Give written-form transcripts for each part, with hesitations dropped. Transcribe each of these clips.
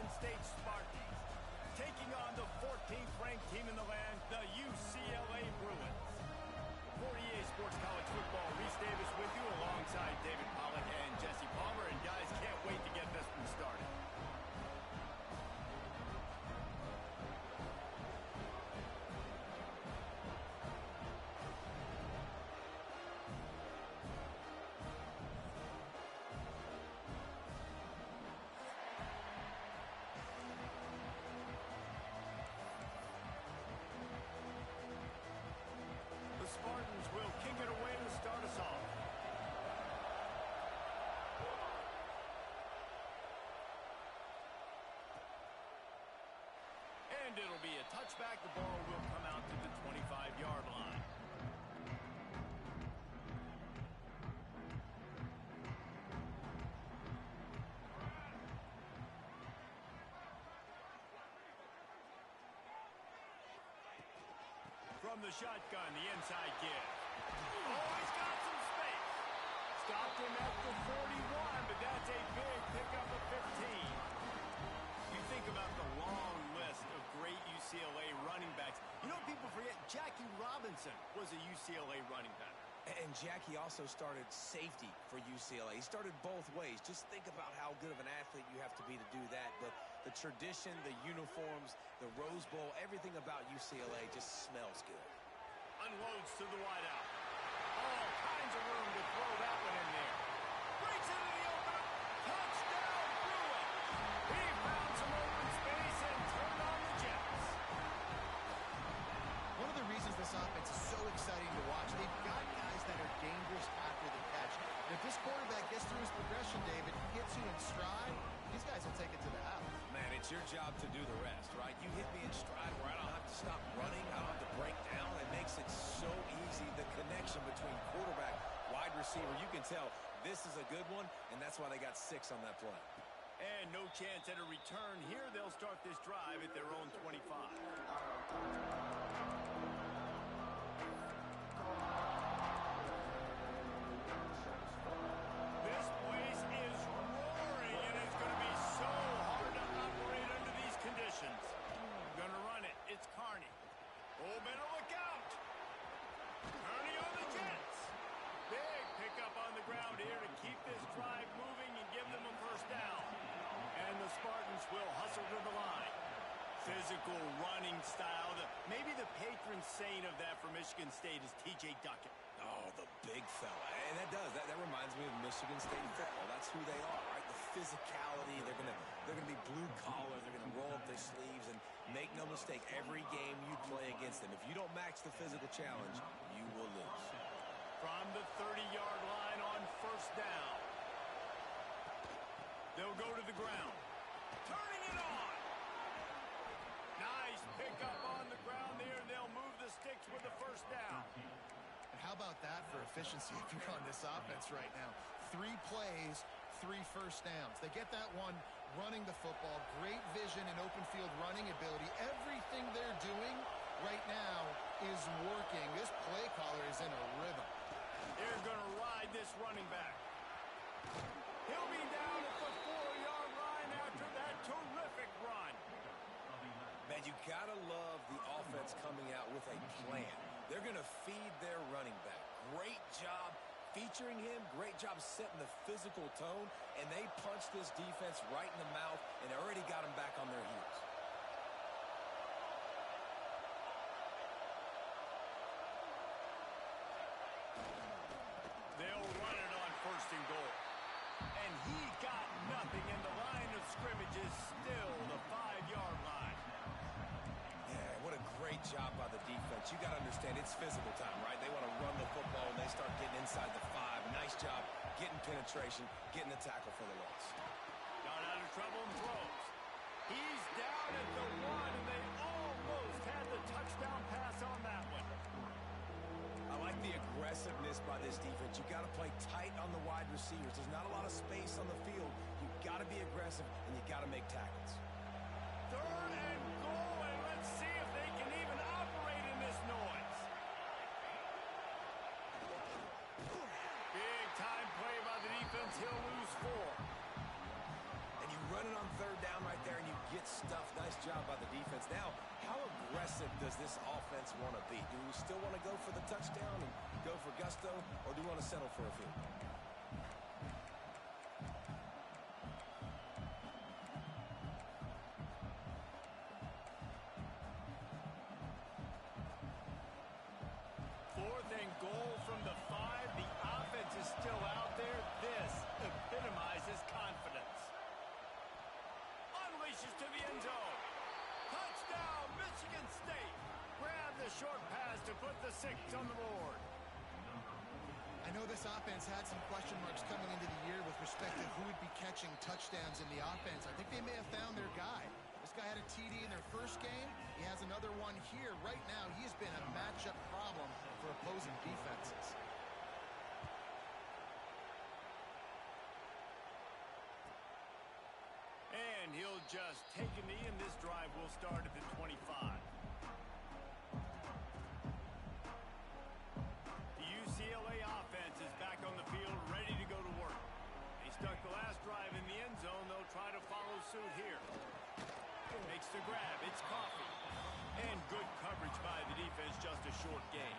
Michigan State Spartans, taking on the 14th-ranked team in the land, the UCLA Bruins. For EA Sports College Football, Reese Davis with you alongside David Pollack and Jesse Palmer. And guys, can't wait to get this one started. The Spartans will kick it away to start us off. And it'll be a touchback. The ball will come out to the 25-yard line. From the shotgun, the inside give. Oh, he's got some space. Stopped him at the 41, but that's a big pickup of 15. You think about the long list of great UCLA running backs. You know, people forget Jackie Robinson was a UCLA running back. And Jackie also started safety for UCLA. He started both ways. Just think about how good of an athlete you have to be to do that. But the tradition, the uniforms, the Rose Bowl, everything about UCLA just smells good. Unloads to the wideout. All kinds of room to throw that one in there. Breaks into the open. Touchdown, Bruins. He found some open space and turned on the Jets. One of the reasons this offense is so exciting to watch, they've got guys that are dangerous after the catch. And if this quarterback gets through his progression, David, gets you in stride, these guys will take it to the house. Man, it's your job to do the rest, right? You hit me in stride where I don't have to stop running, I don't have to break down. It makes it so easy. The connection between quarterback, wide receiver, you can tell this is a good one, and that's why they got 6 on that play. And no chance at a return here. They'll start this drive at their own 25. This place is roaring, and it's going to be so hard to operate under these conditions. Gonna run it. It's Carney. Oh, better look out. Carney on the Jets. Big pickup on the ground here to keep this drive moving and give them a first down. And the Spartans will hustle to the line. Physical running style. Maybe the patron saint of that for Michigan State is T.J. Duckett. Oh, the big fella. And that reminds me of Michigan State football. That's who they are, right? The physicality. They're gonna be blue collar. They're gonna roll up their sleeves, and make no mistake, every game you play against them, if you don't match the physical challenge, you will lose. From the 30-yard line on first down. They'll go to the ground. Turning it on. Nice pickup on the ground there, and they'll move the sticks with the first down. And how about that for efficiency if you're on this offense right now? 3 plays, 3 first downs. They get that one running the football. Great vision and open field running ability. Everything they're doing right now is working. This play caller is in a rhythm. They're going to ride this running back. He'll be down at the 4-yard line after that terrific run. Man, you gotta love the offense coming out with a plan. They're gonna feed their running back. Great job featuring him. Great job setting the physical tone. And they punched this defense right in the mouth and already got them back on their heels. They'll run it on first and goal. And he got nothing, and the line of scrimmage is still the 5-yard line. Yeah, what a great job by the defense. You got to understand, it's physical time, right? They want to run the football, and they start getting inside the 5. Nice job getting penetration, getting the tackle for the loss. Got out of trouble and throws. He's down at the 1, and they almost had the touchdown pass on that one. I like the aggressiveness by this defense. You got to play tight on the wide receivers. There's not a lot of space on the field. You got to be aggressive, and you got to make tackles. 3rd and goal, and let's see if they can even operate in this noise. Big time play by the defense. He'll lose 4. And you run it on third down right there, and you get stuffed. Nice job by the defense. Now, how aggressive does this offense want to be? Do we still want to go for the touchdown and go for gusto, or do we want to settle for a field? Fourth and goal from the 5. The offense is still out there. This epitomizes confidence. Unleashes to the end zone. Touchdown, Michigan State. Grab the short pass to put the 6 on the board. I know this offense had some question marks coming into the year with respect to who would be catching touchdowns in the offense. I think they may have found their guy. This guy had a TD in their first game. He has another one here. Right now, he's been a matchup problem for opposing defenses. And he'll just take a knee, and this drive will start at the 25. The UCLA offense is back on the field, ready to go to work. They stuck the last drive in the end zone. They'll try to follow suit here. Makes the grab. It's Coffee. And good coverage by the defense, just a short gain.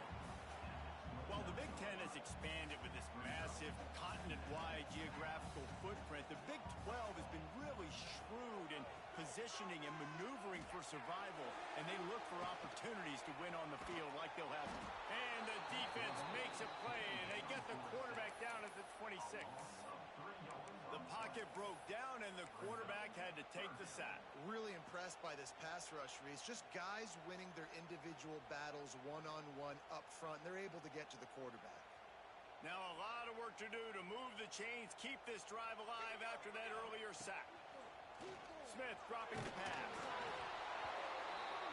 While the Big Ten has expanded with this massive continent-wide geographical footprint, the Big 12 has been really shrewd in positioning and maneuvering for survival, and they look for opportunities to win on the field like they'll have. And the defense makes a play, and they get the quarterback down at the 26. The pocket broke down, and the quarterback had to take the sack. Really impressed by this pass rush, Reese. Just guys winning their individual battles one-on-one up front. They're able to get to the quarterback. Now a lot of work to do to move the chains, keep this drive alive after that earlier sack. Smith dropping the pass.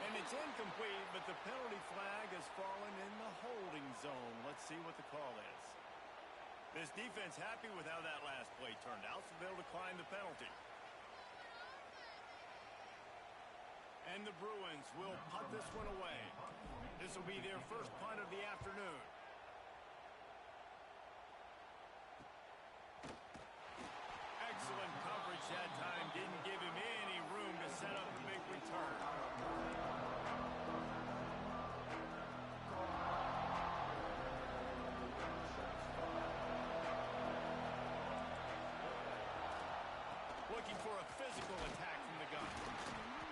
And it's incomplete, but the penalty flag has fallen in the holding zone. Let's see what the call is. This defense happy with how that last play turned out, so they'll decline the penalty. And the Bruins will punt this one away. This will be their first punt of the afternoon. Excellent coverage that time. Didn't give him any room to set up the big return. Looking for a physical attack from the gun.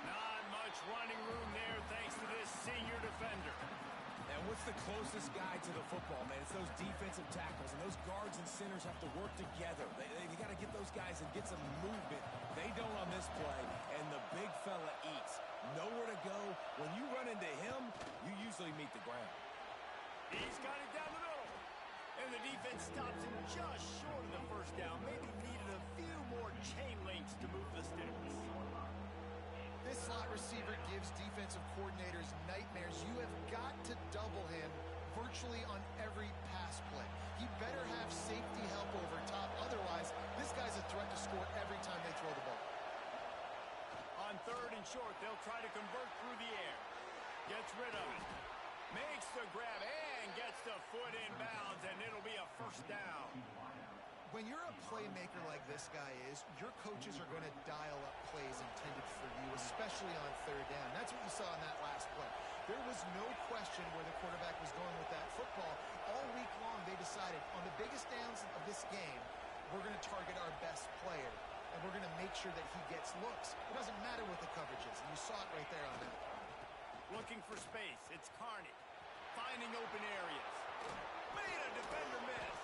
Not much running room there thanks to this senior defender. And what's the closest guy to the football, man? It's those defensive tackles, and those guards and centers have to work together. They got to get those guys and get some movement. They don't on this play, and the big fella eats. Nowhere to go. When you run into him, you usually meet the ground. He's got it down the middle. And the defense stops him just short of the first down. Maybe needed a few more chain links to move the sticks. This slot receiver gives defensive coordinators nightmares. You have got to double him virtually on every pass play. He better have safety help over top. Otherwise, this guy's a threat to score every time they throw the ball. On third and short, they'll try to convert through the air. Gets rid of it. Makes the grab and gets the foot in bounds, and it'll be a first down. When you're a playmaker like this guy is, your coaches are going to dial up plays intended for you, especially on third down. That's what you saw in that last play. There was no question where the quarterback was going with that football. All week long, they decided on the biggest downs of this game, we're going to target our best player, and we're going to make sure that he gets looks. It doesn't matter what the coverage is, and you saw it right there on that. Looking for space. It's Carney. Finding open areas. Made a defender miss.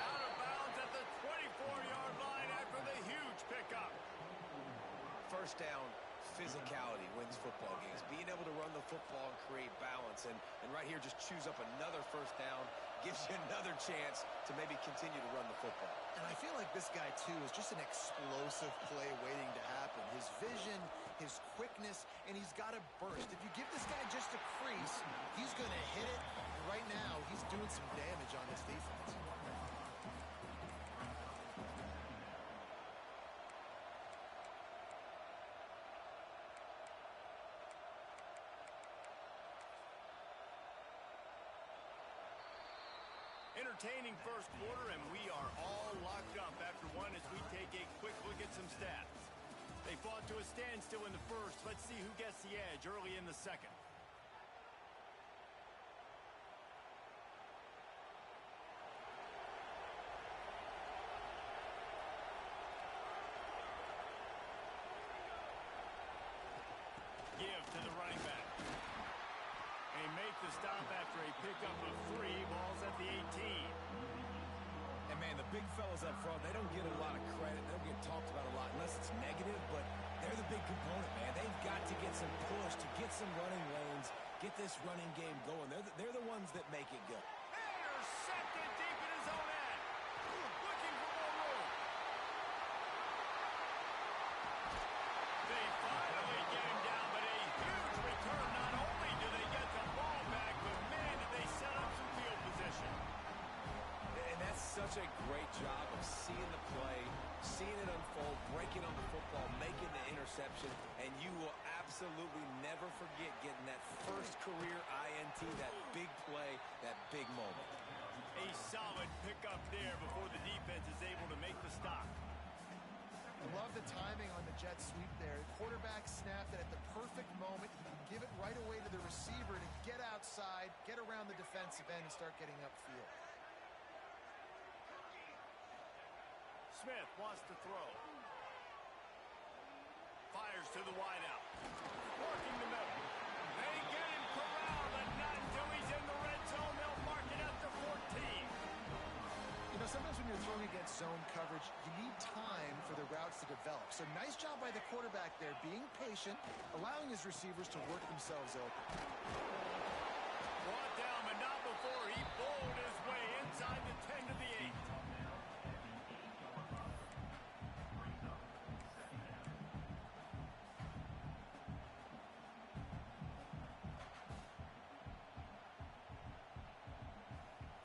Out of bounds at the 24-yard line after the huge pickup. First down, physicality wins football games. Being able to run the football and create balance. And right here, just choose up another first down. Gives you another chance to maybe continue to run the football. And I feel like this guy, too, is just an explosive play waiting to happen. His vision, his quickness, and he's got a burst. If you give this guy just a crease, he's going to hit it. And right now, he's doing some damage on this defense. Entertaining first quarter, and we are all locked up after one as we take a quick look at some stats. to a standstill in the first. Let's see who gets the edge early in the second. Give to the running back. They make the stop after a pickup of 3 balls at the 18. And, man, the big fellas up front, they don't get a lot of credit. They don't get talked about a lot unless it's negative, but they're the big component, man. They've got to get some push, to get some running lanes, get this running game going. They're the ones that make it go. Intercepted deep in his own end. Looking for more room. They finally get him down, but a huge return. Not only do they get the ball back, but, man, did they set up some field position. And that's such a great job of seeing the play, seeing it unfold, breaking on the football, making the interception, and you will absolutely never forget getting that first career INT, that big play, that big moment. A solid pickup there before the defense is able to make the stop. I love the timing on the jet sweep there. Quarterback snapped it at the perfect moment. He can give it right away to the receiver to get outside, get around the defensive end, and start getting upfield. Smith wants to throw. Fires to the wideout. Working the middle. They get him corralled, but not until he's in the red zone. They'll mark it up to 14. You know, sometimes when you're throwing against zone coverage, you need time for the routes to develop. So nice job by the quarterback there, being patient, allowing his receivers to work themselves open. Brought down, but not before he bowled his way inside the 10 to the 8.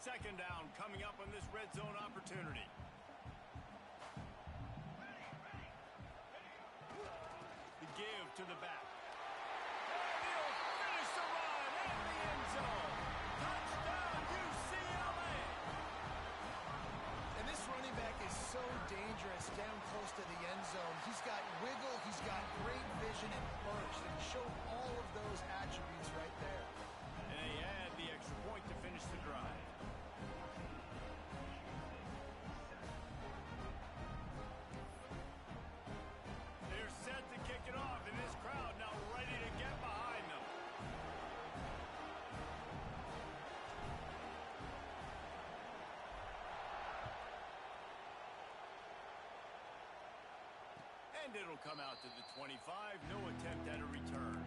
Second down coming up on this red zone opportunity. The give to the back. And he'll finish the run in the end zone. Touchdown, UCLA. And this running back is so dangerous down close to the end zone. He's got wiggle, he's got great vision and burst, and showed all of those attributes right there. And they add the extra point to finish the drive. They're set to kick it off, and this crowd now ready to get behind them. And it'll come out to the 25. No attempt at a return.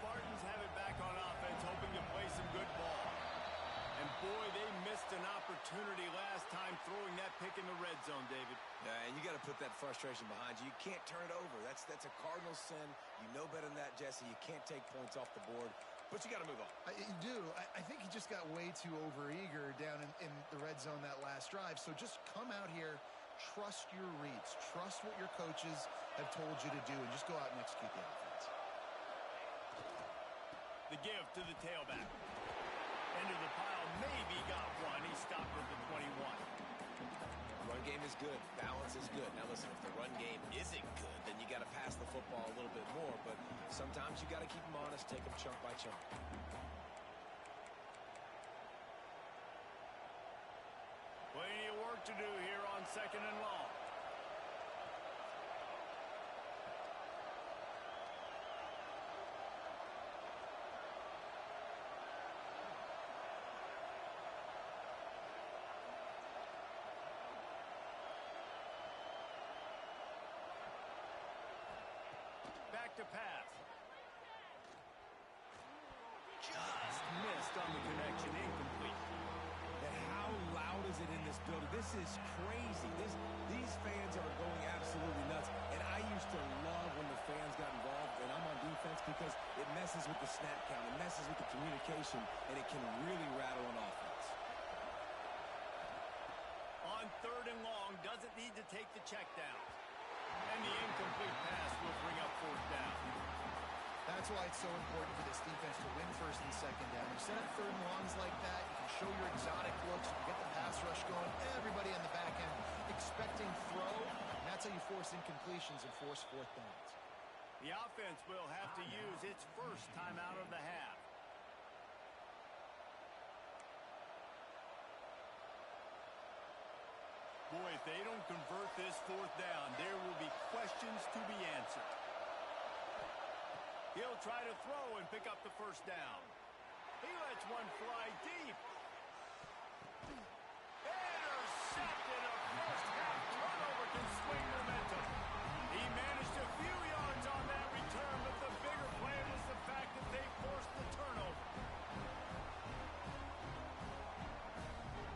Spartans have it back on offense, hoping to play some good ball. And boy, they missed an opportunity last time throwing that pick in the red zone, David. Yeah, and you got to put that frustration behind you. You can't turn it over. That's a cardinal sin. You know better than that, Jesse. You can't take points off the board, but you got to move on. You do. I think he just got way too overeager down in the red zone that last drive. So just come out here, trust your reads, trust what your coaches have told you to do, and just go out and execute the offense. The give to the tailback. Into the pile, maybe got one. He stopped at the 21. Run game is good. Balance is good. Now listen, if the run game isn't good, then you got to pass the football a little bit more. But sometimes you got to keep them honest, take them chunk by chunk. Plenty of work to do here on second and long. Back to pass. Just missed on the connection, incomplete. And how loud is it in this building? This is crazy. These fans are going absolutely nuts. And I used to love when the fans got involved, and I'm on defense because it messes with the snap count, it messes with the communication, and it can really rattle an offense. On 3rd and long, doesn't need to take the check down. And the incomplete pass will bring up 4th down. That's why it's so important for this defense to win 1st and 2nd down. You set up 3rd and longs like that, you can show your exotic looks, you can get the pass rush going, everybody on the back end expecting throw, and that's how you force incompletions and force 4th downs. The offense will have to use its first time out of the half. Boy, if they don't convert this 4th down, there will be questions to be answered. He'll try to throw and pick up the 1st down. He lets one fly deep. Intercepted. A first-half turnover can swing momentum. He managed a few yards on that return, but the bigger play was the fact that they forced the turnover.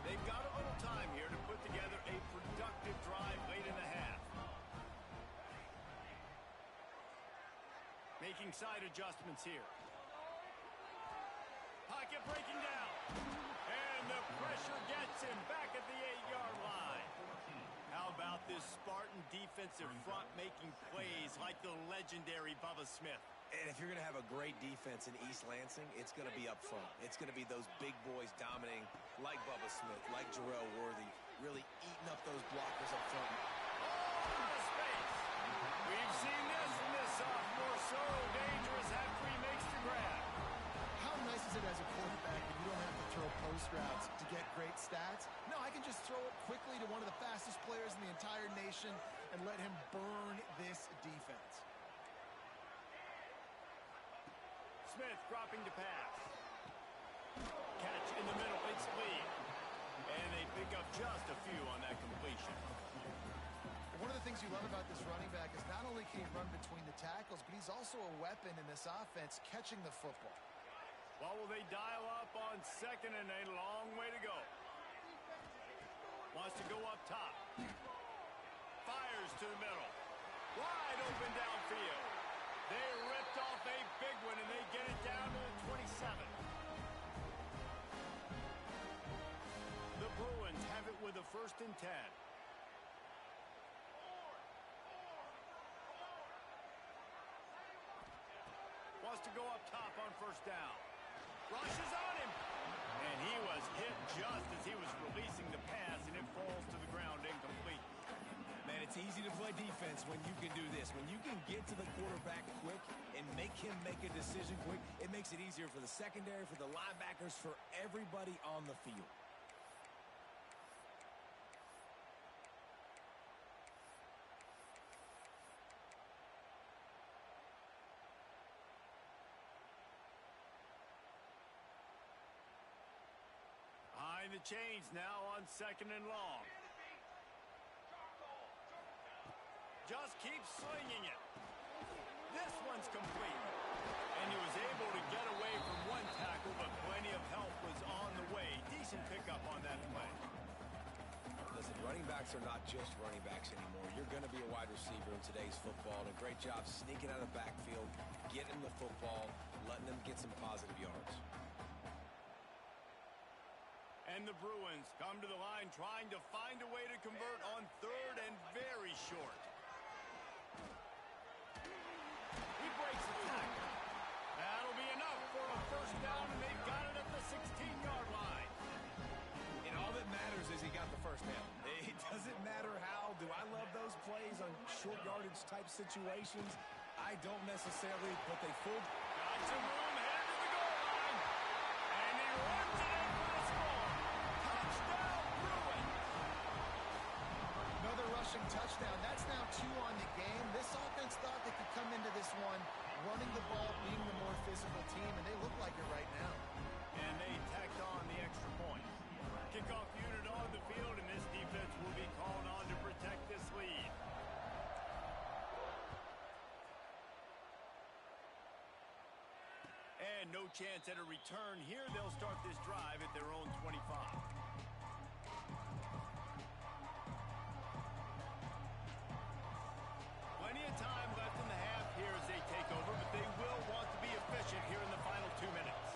They've got a little time here to put together a productive drive late in the half. Making side adjustments here. Pocket breaking down. And the pressure gets him back at the 8-yard line. How about this Spartan defensive front making plays like the legendary Bubba Smith? And if you're going to have a great defense in East Lansing, it's going to be up front. It's going to be those big boys dominating like Bubba Smith, like Jarrell Worthy, really eating up those blockers up front. Oh, out of space. We've seen this from this sophomore. So dangerous after he makes the grab. How nice is it as a quarterback that you don't have to throw post routes to get great stats? No, I can just throw it quickly to one of the fastest players in the entire nation and let him burn this defense. Smith dropping to pass. Catch in the middle, it's Lee. And they pick up just a few on that completion. One of the things you love about this running back is not only can he run between the tackles, but he's also a weapon in this offense catching the football. What will they dial up on 2nd and a long way to go? Wants to go up top. Fires to the middle. Wide open downfield. They ripped off a big one, and they get it down to the 27. The Bruins have it with a 1st and 10. Wants to go up top on 1st down. Rushes on him. And he was hit just as he was releasing the pass, and it falls to the ground incomplete. Man, it's easy to play defense when you can do this. When you can get to the quarterback quick and make him make a decision quick, it makes it easier for the secondary, for the linebackers, for everybody on the field. Behind the chains now on 2nd and long. Just keeps slinging it. This one's complete. And he was able to get away from one tackle, but plenty of help was on the way. Decent pickup on that play. Listen, running backs are not just running backs anymore. You're going to be a wide receiver in today's football. And a great job sneaking out of the backfield, getting the football, letting them get some positive yards. And the Bruins come to the line trying to find a way to convert on 3rd and very short. He breaks the tackle. That'll be enough for a 1st down, and they've got it at the 16-yard line. And all that matters is he got the 1st down. It doesn't matter how. Do I love those plays on short yardage type situations? I don't necessarily, but they full. Got some room, headed to the goal line. And he runs it in for the score. Touchdown, Bruins. Another rushing touchdown. That's now 2 on the game. This offense thought they could come into this one running the ball, being the more physical team, and they look like it right now. And they tacked on the extra point. Kickoff unit on the field, and this defense will be called on to protect this lead. And no chance at a return here. They'll start this drive at their own 25. Plenty of time left in the half here as they take over, but they will efficient here in the final 2 minutes.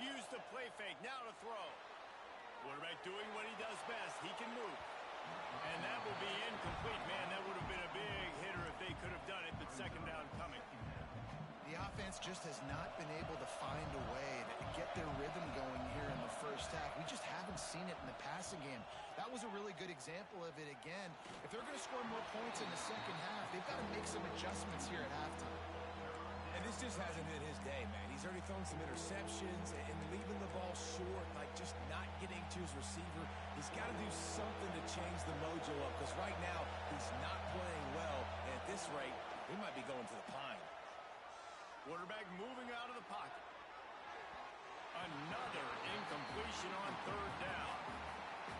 Use the play fake. Now to throw. Quarterback doing what he does best. He can move. And that will be incomplete. Man, that would have been a big hitter if they could have done it, but second down coming. The offense just has not been able to find a way to get their rhythm going here in the first half. We just haven't seen it in the passing game. That was a really good example of it again. If they're going to score more points in the second half, they've got to make some adjustments here at halftime. And this just hasn't been his day, man. He's already thrown some interceptions and leaving the ball short, like just not getting to his receiver. He's got to do something to change the mojo up, because right now he's not playing well. And at this rate, we might be going to the pine. Quarterback moving out of the pocket. Another incompletion on third down.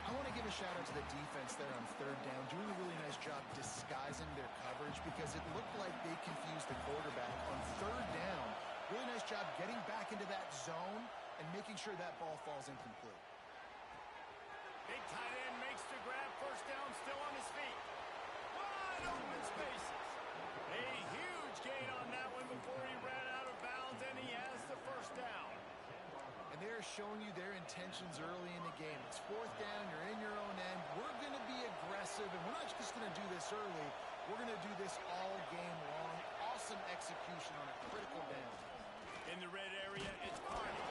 I want to give a shout-out to the defense there on third down, doing a really nice job disguising their coverage, because it looked like they confused the quarterback on third down. Really nice job getting back into that zone and making sure that ball falls incomplete. Big tight end makes the grab. First down, still on his feet. Wide open spaces. A huge gain on that one before he ran out of bounds, and he has the first down. And they're showing you their intentions early in the game. It's fourth down, you're in your own end. We're going to be aggressive, and we're not just going to do this early. We're going to do this all game long. Awesome execution on a critical down. In the red area, it's Carney.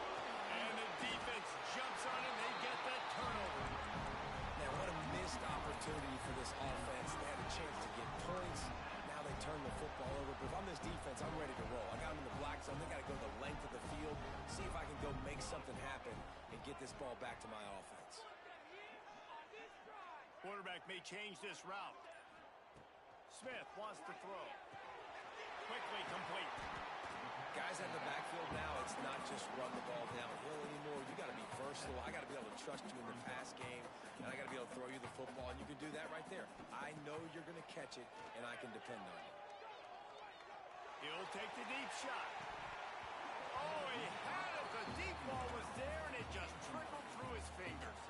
And the defense jumps on him. They get that turnover. Man, what a missed opportunity for this offense. They had a chance to get points. Now they turn the football over. But if I'm this defense, I'm ready to roll. I got them in the black zone. They got to go the length of the field, see if I can go make something happen and get this ball back to my offense. Quarterback may change this route. Smith wants to throw. Quickly complete. Guys at the backfield now, it's not just run the ball downhill anymore. You got to be versatile. I got to be able to trust you in the pass game, and I got to be able to throw you the football, and you can do that right there. I know you're going to catch it, and I can depend on you. He'll take the deep shot. Oh, he had it. The deep ball was there, and it just trickled through his fingers.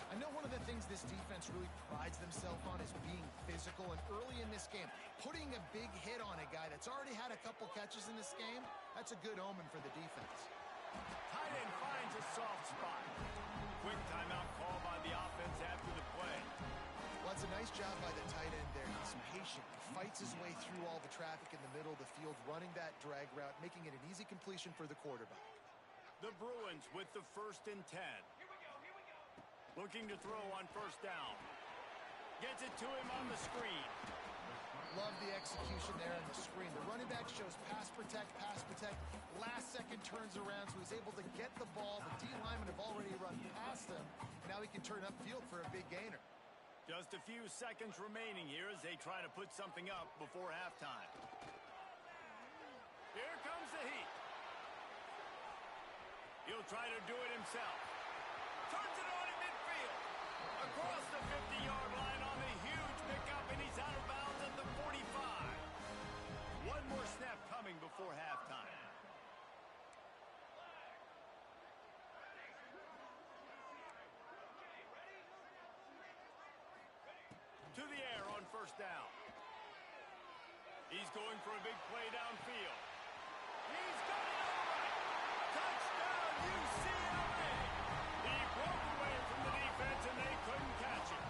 I know one of the things this defense really prides themselves on is being physical, and early in this game, putting a big hit on a guy that's already had a couple catches in this game, that's a good omen for the defense. Tight end finds a soft spot. Quick timeout call by the offense after the play. Well, it's a nice job by the tight end there. He's patient. He fights his way through all the traffic in the middle of the field, running that drag route, making it an easy completion for the quarterback. The Bruins with the 1st and 10. Looking to throw on first down. Gets it to him on the screen. Love the execution there on the screen. The running back shows pass protect, pass protect. Last second turns around, so he's able to get the ball. The D linemen have already run past him. Now he can turn upfield for a big gainer. Just a few seconds remaining here as they try to put something up before halftime. Here comes the heat. He'll try to do it himself. Turns it on in midfield. Across the 50-yard line on the huge pickup, and he's out of bounds at the 45. One more snap coming before halftime. To the air on first down. He's going for a big play downfield. He's got it all right. Touchdown, UCLA. He broke away from the defense, and they couldn't catch him.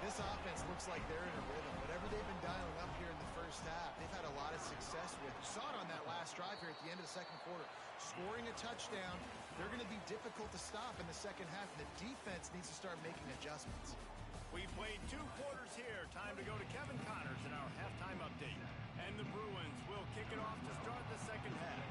This offense looks like they're in a rhythm. Whatever they've been dialing up here in the first half, they've had a lot of success with. You saw it on that last drive here at the end of the second quarter. Scoring a touchdown, they're going to be difficult to stop in the second half, and the defense needs to start making adjustments. We played 2 quarters here. Time to go to Kevin Connors in our halftime update. And the Bruins will kick it off to start the second half.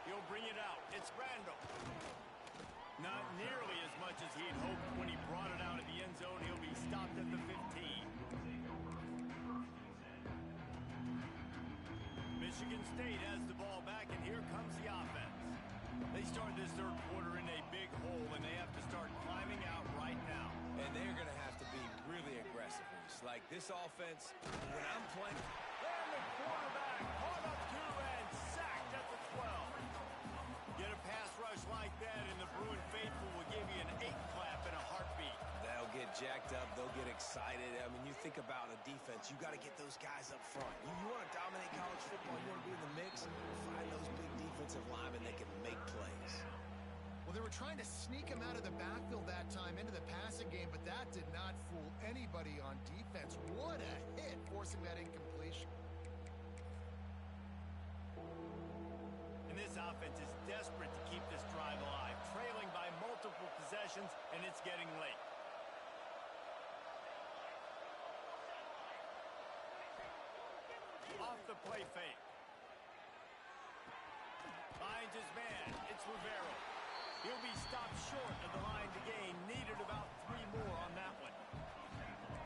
He'll bring it out. It's Randall. Not nearly as much as he'd hoped when he brought it out at the end zone. He'll be stopped at the 15. Michigan State has the ball back, and here comes the offense. They start this third quarter in a big hole, and they have to start climbing out right now. And they're going to have to be really aggressive. Like this offense, when I'm playing... And the quarterback caught up to and sacked at the 12. Get a pass rush like that, and the Bruin faithful will give you an 8 clap and a heart. get jacked up. They'll get excited. I mean, you think about a defense, you got to get those guys up front. You want to dominate college football, you want to be in the mix, find those big defensive linemen that can make plays. Well, they were trying to sneak him out of the backfield that time into the passing game, but that did not fool anybody on defense. What a hit, forcing that incompletion. And this offense is desperate to keep this drive alive, trailing by multiple possessions, and it's getting late. Off the play fake. Finds his man. It's Rivera. He'll be stopped short of the line to gain. Needed about 3 more on that one.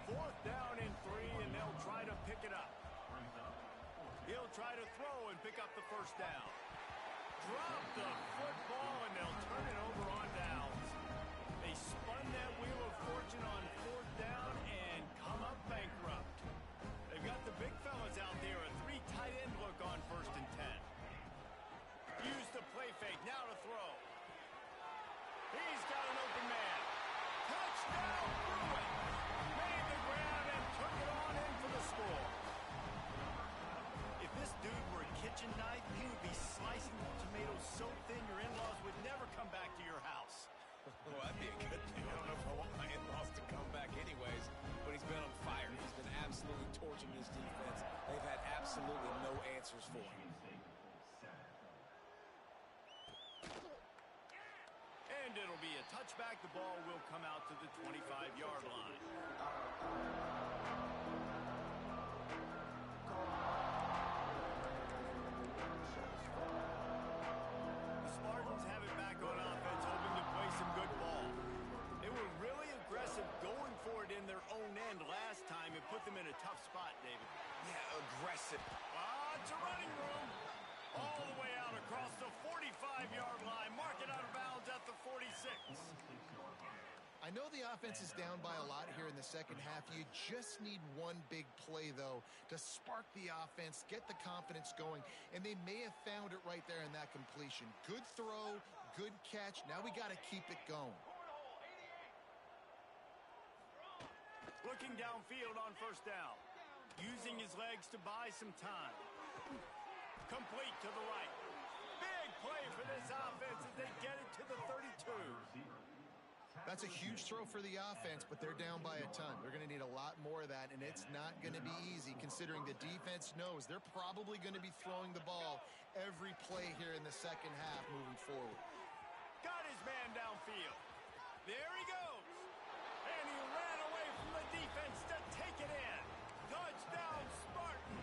4th down and 3, and they'll try to pick it up. He'll try to throw and pick up the 1st down. Drop the football, and they'll turn it over on downs. They spun that wheel of fortune on 4th down and come up bankrupt. They've got the big fellas out there. A 3 tight end look on 1st and 10. Use the play fake. Now to throw. He's got an open man. Touchdown, Bruin. Made the grab and took it on in for the score. If this dude were a kitchen knife, he would be slicing the tomatoes so thin your in-laws would never come back to your house. Well, that'd be a good thing. I don't know if I want my in-laws to come back anyways, but he's been on fire. He's been absolutely torching this defense. They've had absolutely no answers for him. And it'll be a touchback. The ball will come out to the 25-yard line. The Spartans have it back on offense, hoping to play some good ball. They were really aggressive going for it in their own end last time. It put them in a tough spot, David. Yeah, aggressive. It's a running room. All the way out across the 45-yard line. Mark it out of bounds at the 46. I know the offense is down by a lot here in the second half. You just need one big play, though, to spark the offense, get the confidence going, and they may have found it right there in that completion. Good throw, good catch. Now we got to keep it going. Looking downfield on 1st down. Using his legs to buy some time. Complete to the right. Big play for this offense as they get it to the 32. That's a huge throw for the offense, but they're down by a ton. They're going to need a lot more of that, and it's not going to be easy considering the defense knows they're probably going to be throwing the ball every play here in the second half moving forward. Got his man downfield. There he goes. And he ran away from the defense to take it in. Touchdown, Spartans.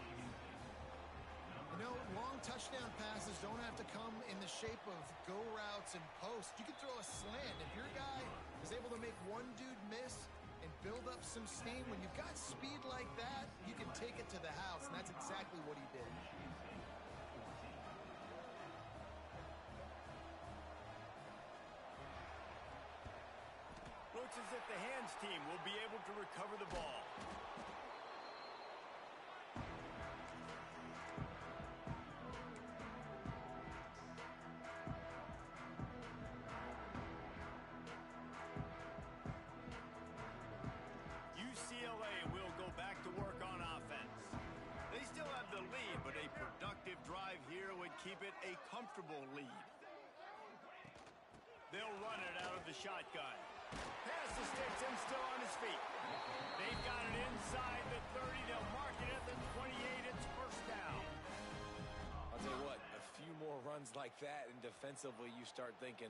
You know, long touchdown passes don't have to come in the shape of go routes and posts. You can throw a slant. If your guy is able to make one dude miss and build up some steam, when you've got speed like that, you can take it to the house, and that's exactly what he did. Looks as if the hands team will be able to recover the ball. UCLA will go back to work on offense. They still have the lead, but a productive drive here would keep it a comfortable lead. They'll run it out of the shotgun. Pass the sticks and still on his feet. They've got it inside the 30. They'll mark it at the 28. It's 1st down. I'll tell you what, a few more runs like that, and defensively you start thinking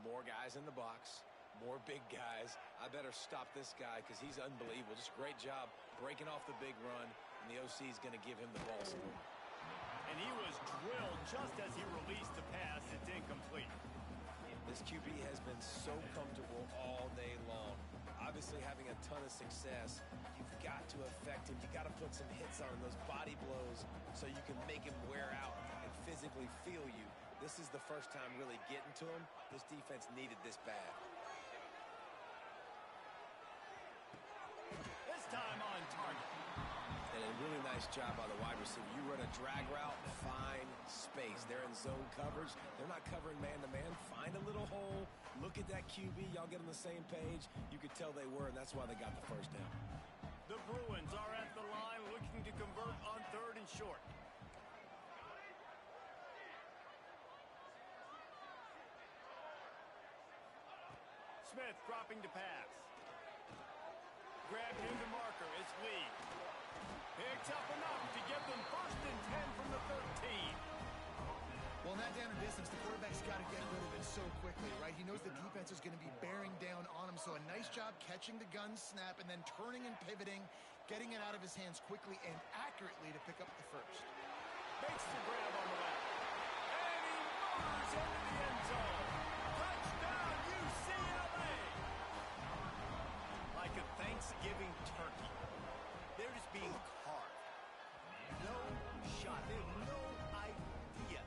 more guys in the box, more big guys. I better stop this guy because he's unbelievable. Just a great job breaking off the big run, and the OC is going to give him the ball. And he was drilled just as he released the pass. It's incomplete. This QB has been so comfortable all day long. Obviously having a ton of success. You've got to affect him. You've got to put some hits on him, those body blows, so you can make him wear out and physically feel you. This is the first time really getting to him. This defense needed this bad. This time on target. And a really nice job by the wide receiver. You run a drag route, find space. They're in zone coverage. They're not covering man-to-man. Find a little hole, Look at that QB. Y'all get on the same page. You could tell they were, and that's why they got the first down. The Bruins are at the line looking to convert on 3rd and short. Smith dropping to pass. Grabbed into marker. It's Lee. Picks up enough to give them 1st and 10 from the 13. Well, in that down and distance, the quarterback's got to get rid of it so quickly, right? He knows the defense is going to be bearing down on him, so a nice job catching the gun snap and then turning and pivoting, getting it out of his hands quickly and accurately to pick up the first. Makes the grab on the left. And he motors into the end zone. Touchdown, UCLA! Like a Thanksgiving turkey. They're just being carved. No shot. They have no idea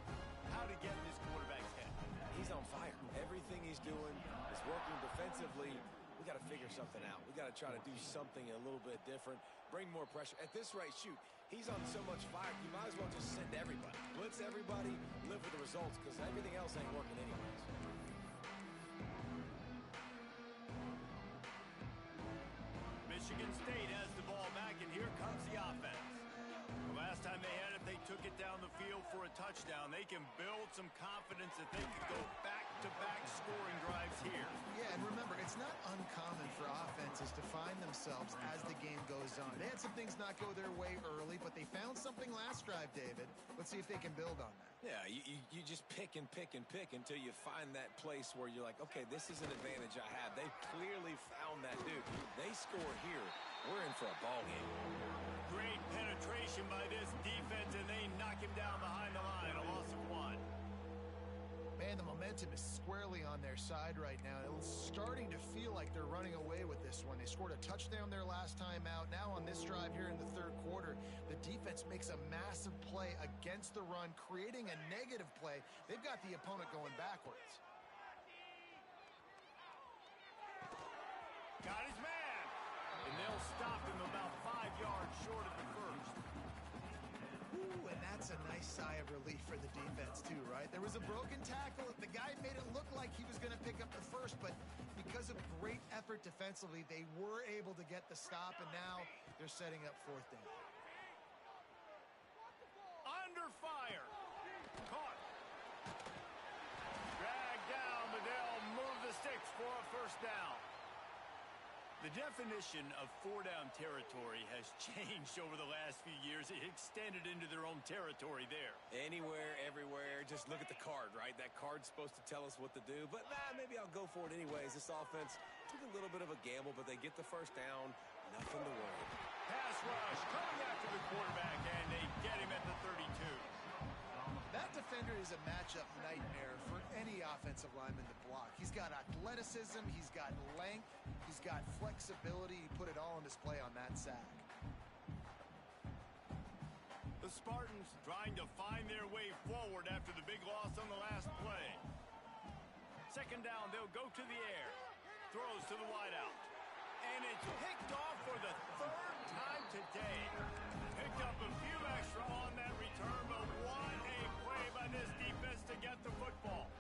how to get in this quarterback's head. He's on fire. Everything he's doing is working defensively. We got to figure something out. We got to try to do something a little bit different, bring more pressure. At this rate, shoot, he's on so much fire, you might as well just send everybody. Blitz everybody, live with the results, because everything else ain't working anyways. Michigan State has the ball back, and here comes the offense. The last time they had it, they took it down the field for a touchdown. They can build some confidence that they can go back-to-back scoring drives here. Yeah, and remember, it's not uncommon for offenses to find themselves as the game goes on. They had some things not go their way early, but they found something last drive, David. Let's see if they can build on that. Yeah, you just pick and pick and pick until you find that place where you're like, okay, this is an advantage I have. They clearly found that dude. They score here. We're in for a ball game. Great penetration by this defense, and they knock him down behind the line. A loss of 1. Man, the momentum is squarely on their side right now. It's starting to feel like they're running away with this one. They scored a touchdown their last time out. Now on this drive here in the 3rd quarter, the defense makes a massive play against the run, creating a negative play. They've got the opponent going backwards. Got his man. And they'll stop him about 5 yards short of the first. Ooh, and that's a nice sigh of relief for the defense too, right? There was a broken tackle. The guy made it look like he was going to pick up the first, but because of great effort defensively, they were able to get the stop, and now they're setting up 4th down. Under fire. Caught. Dragged down, but they'll move the sticks for a 1st down. The definition of 4-down territory has changed over the last few years. It extended into their own territory there. Anywhere, everywhere, just look at the card, right? That card's supposed to tell us what to do, but maybe I'll go for it anyways. This offense took a little bit of a gamble, but they get the 1st down. Nothing to worry about. Pass rush coming after the quarterback, and they get him at the 32. That defender is a matchup nightmare for any offensive lineman to block. He's got athleticism, he's got length, he's got flexibility. He put it all on display on that sack. The Spartans trying to find their way forward after the big loss on the last play. 2nd down, they'll go to the air. Throws to the wideout. And it's picked off for the 3rd time today. Picked up a few extra on that return, but what a play by this defense to get the football.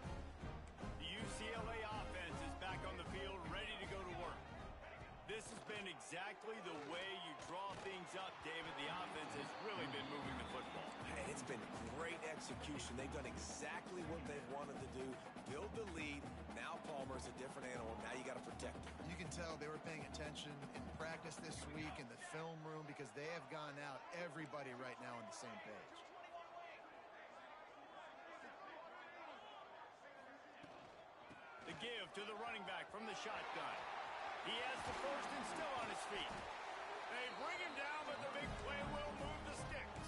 The UCLA offense is back on the field, ready to go to work. This has been exactly the way you draw things up, David. The offense has really been moving the football. And it's been great execution. They've done exactly what they've wanted to do. Build the lead. Now Palmer's a different animal. Now you got to protect him. You can tell they were paying attention in practice this week in the film room because they have gone out, everybody right now on the same page. The give to the running back from the shotgun. He has the first and still on his feet. They bring him down, but the big play will move the sticks.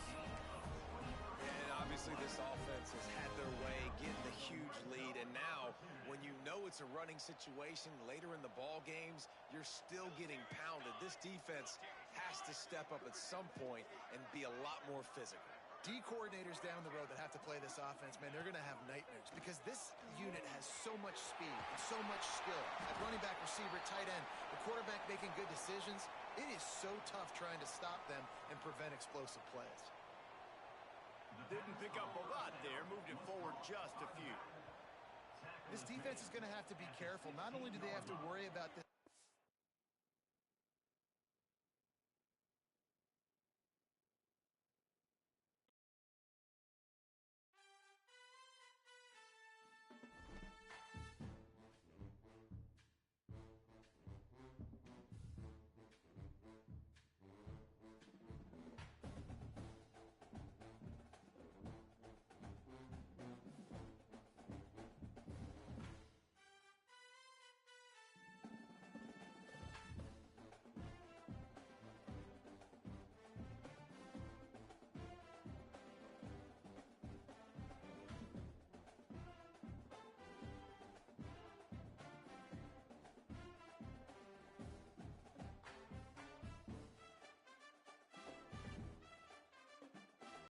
And obviously this offense has had their way, getting the huge lead. And now, when you know it's a running situation later in the ball games, you're still getting pounded. This defense has to step up at some point and be a lot more physical. D coordinators down the road that have to play this offense, man, they're going to have nightmares because this unit has so much speed and so much skill. At running back, receiver, tight end, the quarterback making good decisions. It is so tough trying to stop them and prevent explosive plays. Didn't pick up a lot there, moved it forward just a few. This defense is going to have to be careful. Not only do they have to worry about this